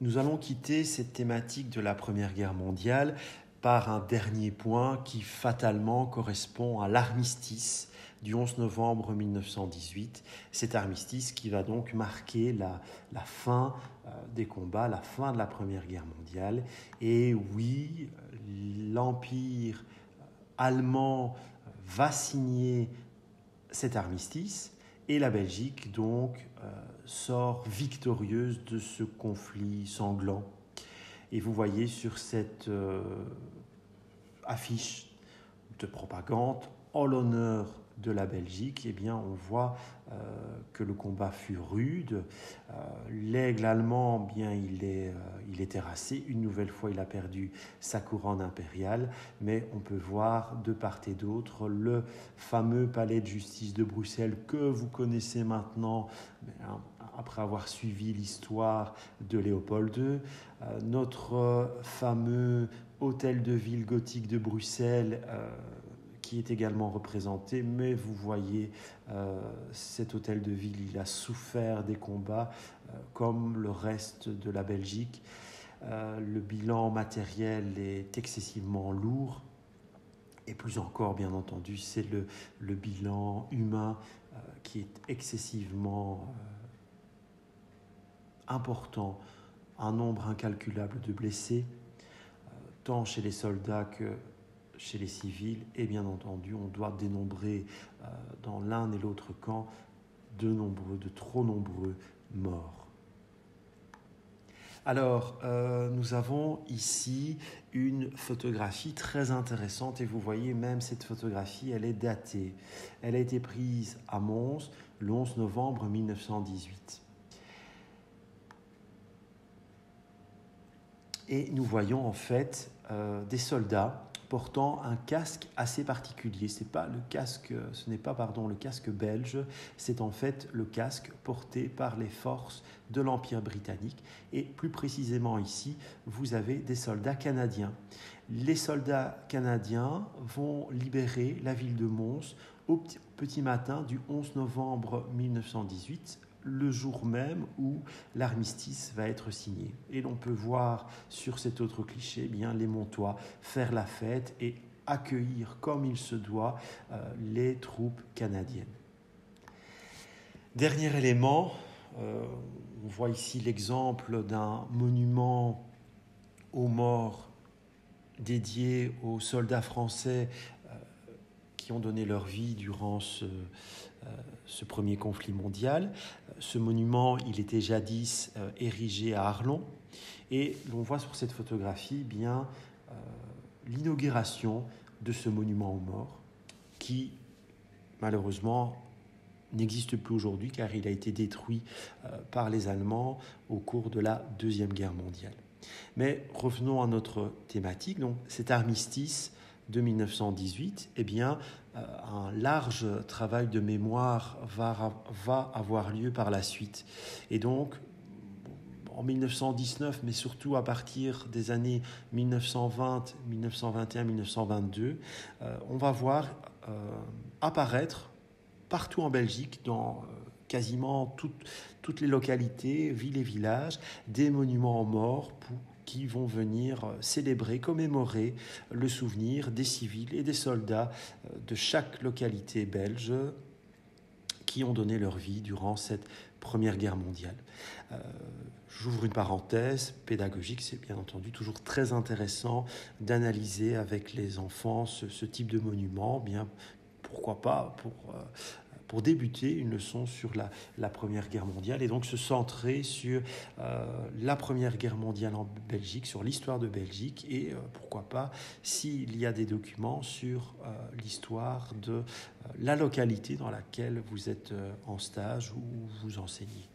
Nous allons quitter cette thématique de la Première Guerre mondiale par un dernier point qui fatalement correspond à l'armistice du 11 novembre 1918. Cet armistice qui va donc marquer la fin des combats, la fin de la Première Guerre mondiale. Et oui, l'Empire allemand va signer cet armistice et la Belgique donc sort victorieuse de ce conflit sanglant. Et vous voyez sur cette affiche de propagande en l'honneur de la Belgique, eh bien, on voit que le combat fut rude. L'aigle allemand, bien, il est terrassé. Une nouvelle fois, il a perdu sa couronne impériale. Mais on peut voir de part et d'autre le fameux palais de justice de Bruxelles que vous connaissez maintenant, après avoir suivi l'histoire de Léopold II. Notre fameux hôtel de ville gothique de Bruxelles, qui est également représenté, mais vous voyez, cet hôtel de ville, il a souffert des combats, comme le reste de la Belgique. Le bilan matériel est excessivement lourd, et plus encore, bien entendu, c'est le bilan humain qui est excessivement important. Un nombre incalculable de blessés, tant chez les soldats que chez les civils, et bien entendu, on doit dénombrer dans l'un et l'autre camp de trop nombreux morts. Alors, nous avons ici une photographie très intéressante et vous voyez même cette photographie, elle est datée. Elle a été prise à Mons le 11 novembre 1918. Et nous voyons en fait des soldats portant un casque assez particulier. Ce n'est pas le casque belge, c'est en fait le casque porté par les forces de l'Empire britannique. Et plus précisément ici, vous avez des soldats canadiens. Les soldats canadiens vont libérer la ville de Mons au petit matin du 11 novembre 1918, le jour même où l'armistice va être signé. Et l'on peut voir sur cet autre cliché, bien, les Montois faire la fête et accueillir comme il se doit les troupes canadiennes. Dernier élément, on voit ici l'exemple d'un monument aux morts dédié aux soldats français qui ont donné leur vie durant ce premier conflit mondial. Ce monument, il était jadis érigé à Arlon. Et l'on voit sur cette photographie bien l'inauguration de ce monument aux morts qui, malheureusement, n'existe plus aujourd'hui car il a été détruit par les Allemands au cours de la Deuxième Guerre mondiale. Mais revenons à notre thématique. Donc, cet armistice de 1918, eh bien, un large travail de mémoire va avoir lieu par la suite. Et donc, en 1919, mais surtout à partir des années 1920, 1921, 1922, on va voir apparaître partout en Belgique, dans quasiment toutes les localités, villes et villages, des monuments aux morts qui vont venir célébrer, commémorer le souvenir des civils et des soldats de chaque localité belge qui ont donné leur vie durant cette Première Guerre mondiale. J'ouvre une parenthèse pédagogique, c'est bien entendu toujours très intéressant d'analyser avec les enfants ce type de monument, bien pourquoi pas pour débuter une leçon sur la Première Guerre mondiale et donc se centrer sur la Première Guerre mondiale en Belgique, sur l'histoire de Belgique et pourquoi pas s'il y a des documents sur l'histoire de la localité dans laquelle vous êtes en stage ou vous enseignez.